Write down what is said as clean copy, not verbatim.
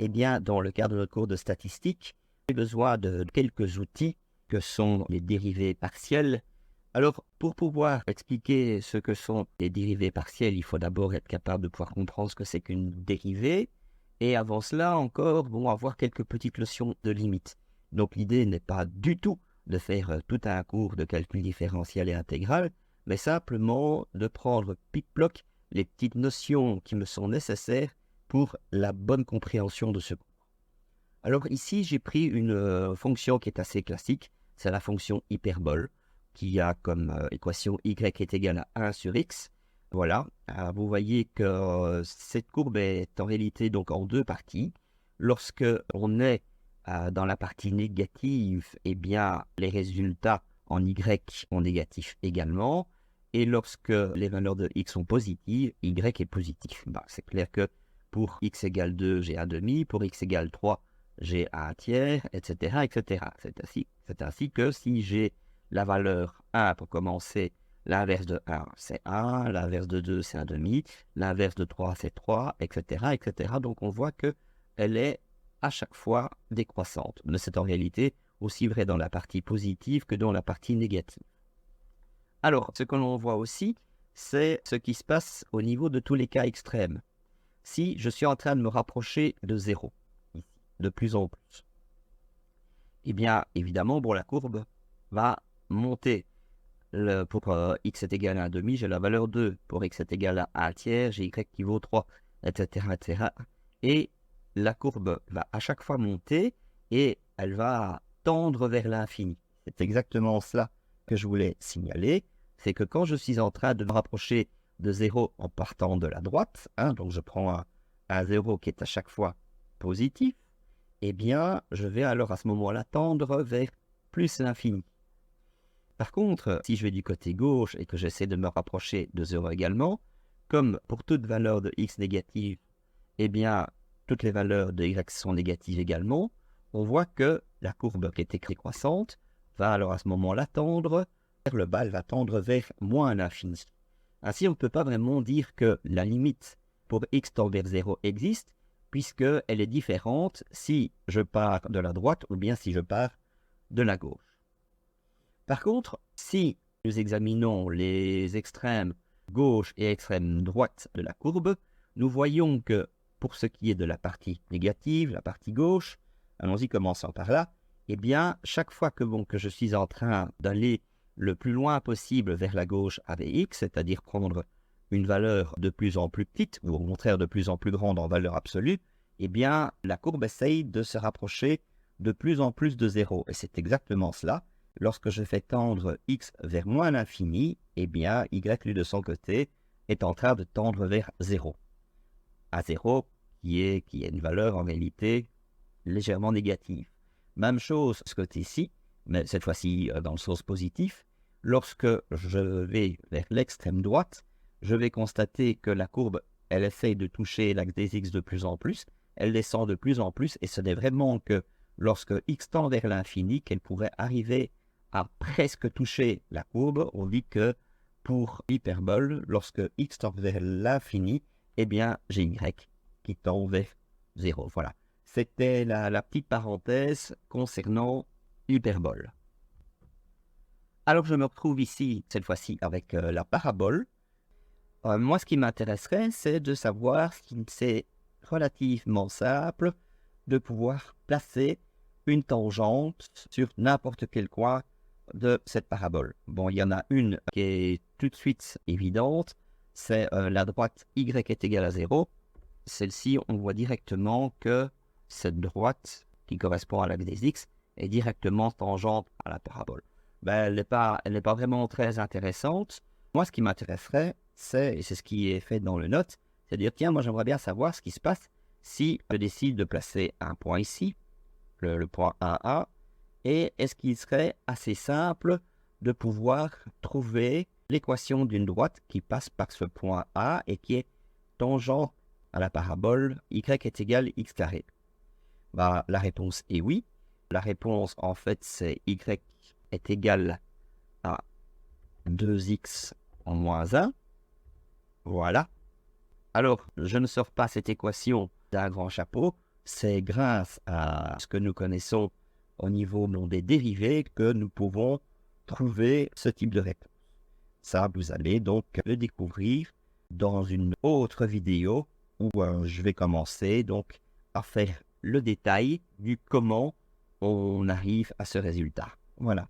Eh bien, dans le cadre de notre cours de statistique, j'ai besoin de quelques outils que sont les dérivés partiels. Alors, pour pouvoir expliquer ce que sont les dérivés partiels, il faut d'abord être capable de pouvoir comprendre ce que c'est qu'une dérivée. Et avant cela, encore, avoir quelques petites notions de limites. Donc, l'idée n'est pas du tout de faire tout un cours de calcul différentiel et intégral, mais simplement de prendre pic-bloc les petites notions qui me sont nécessaires pour la bonne compréhension de ce cours. Alors ici, j'ai pris une fonction qui est assez classique, c'est la fonction hyperbole, qui a comme équation y est égale à 1 sur x. Voilà, alors, vous voyez que cette courbe est en réalité donc en deux parties. Lorsque on est dans la partie négative, eh bien les résultats en y sont négatifs également. Et lorsque les valeurs de x sont positives, y est positif. C'est clair que pour x égale 2, j'ai 1 demi, pour x égale 3, j'ai 1 tiers, etc. etc. C'est ainsi que si j'ai la valeur 1 pour commencer, l'inverse de 1, c'est 1, l'inverse de 2, c'est 1 demi, l'inverse de 3, c'est 3, etc. etc. Donc on voit qu'elle est à chaque fois décroissante. Mais c'est en réalité aussi vrai dans la partie positive que dans la partie négative. Alors, ce que l'on voit aussi, c'est ce qui se passe au niveau de tous les cas extrêmes. Si je suis en train de me rapprocher de 0, de plus en plus, eh bien, évidemment, la courbe va monter. Pour x est égal à 1 demi, j'ai la valeur 2. Pour x est égal à 1 tiers, j'ai y qui vaut 3, etc., etc. Et la courbe va à chaque fois monter et elle va tendre vers l'infini. C'est exactement cela que je voulais signaler. C'est que quand je suis en train de me rapprocher de 0 en partant de la droite, donc je prends un 0 qui est à chaque fois positif, eh bien, je vais alors à ce moment-là tendre vers plus l'infini. Par contre, si je vais du côté gauche et que j'essaie de me rapprocher de 0 également, comme pour toute valeur de x négative, eh bien, toutes les valeurs de y sont négatives également, on voit que la courbe qui était décroissante va alors à ce moment-là tendre vers le bas, elle va tendre vers moins l'infini. Ainsi, on ne peut pas vraiment dire que la limite pour x tend vers 0 existe, puisqu'elle est différente si je pars de la droite ou bien si je pars de la gauche. Par contre, si nous examinons les extrêmes gauche et extrême droite de la courbe, nous voyons que pour ce qui est de la partie négative, la partie gauche, allons-y commençons par là, eh bien, chaque fois que je suis en train d'aller le plus loin possible vers la gauche avec x, c'est-à-dire prendre une valeur de plus en plus petite, ou au contraire de plus en plus grande en valeur absolue, eh bien, la courbe essaye de se rapprocher de plus en plus de 0. Et c'est exactement cela. Lorsque je fais tendre x vers moins l'infini, eh bien, y, lui, de son côté, est en train de tendre vers 0. À 0, qui est une valeur en réalité légèrement négative. Même chose ce côté-ci, mais cette fois-ci dans le sens positif. Lorsque je vais vers l'extrême droite, je vais constater que la courbe, elle essaye de toucher l'axe des x de plus en plus, elle descend de plus en plus, et ce n'est vraiment que lorsque x tend vers l'infini qu'elle pourrait arriver à presque toucher la courbe. On dit que pour l'hyperbole, lorsque x tend vers l'infini, eh bien j'ai y qui tend vers 0. Voilà. C'était la petite parenthèse concernant l'hyperbole. Alors je me retrouve ici, cette fois-ci, avec la parabole. Moi, ce qui m'intéresserait, c'est de savoir si c'est relativement simple de pouvoir placer une tangente sur n'importe quel coin de cette parabole. Bon, il y en a une qui est tout de suite évidente, c'est la droite y est égale à 0. Celle-ci, on voit directement que cette droite, qui correspond à l'axe des x, est directement tangente à la parabole. Elle n'est pas vraiment très intéressante. Moi, ce qui m'intéresserait, et c'est ce qui est fait dans le note, c'est de dire, tiens, moi j'aimerais bien savoir ce qui se passe si je décide de placer un point ici, le point 1A, et est-ce qu'il serait assez simple de pouvoir trouver l'équation d'une droite qui passe par ce point A et qui est tangente à la parabole y est égal x carré. La réponse est oui. La réponse, en fait, c'est y est égal à 2x en moins 1. Voilà. Alors, je ne sors pas cette équation d'un grand chapeau. c'est grâce à ce que nous connaissons au niveau des dérivés que nous pouvons trouver ce type de réponse. Ça, vous allez donc le découvrir dans une autre vidéo où je vais commencer donc à faire le détail du comment on arrive à ce résultat. Voilà.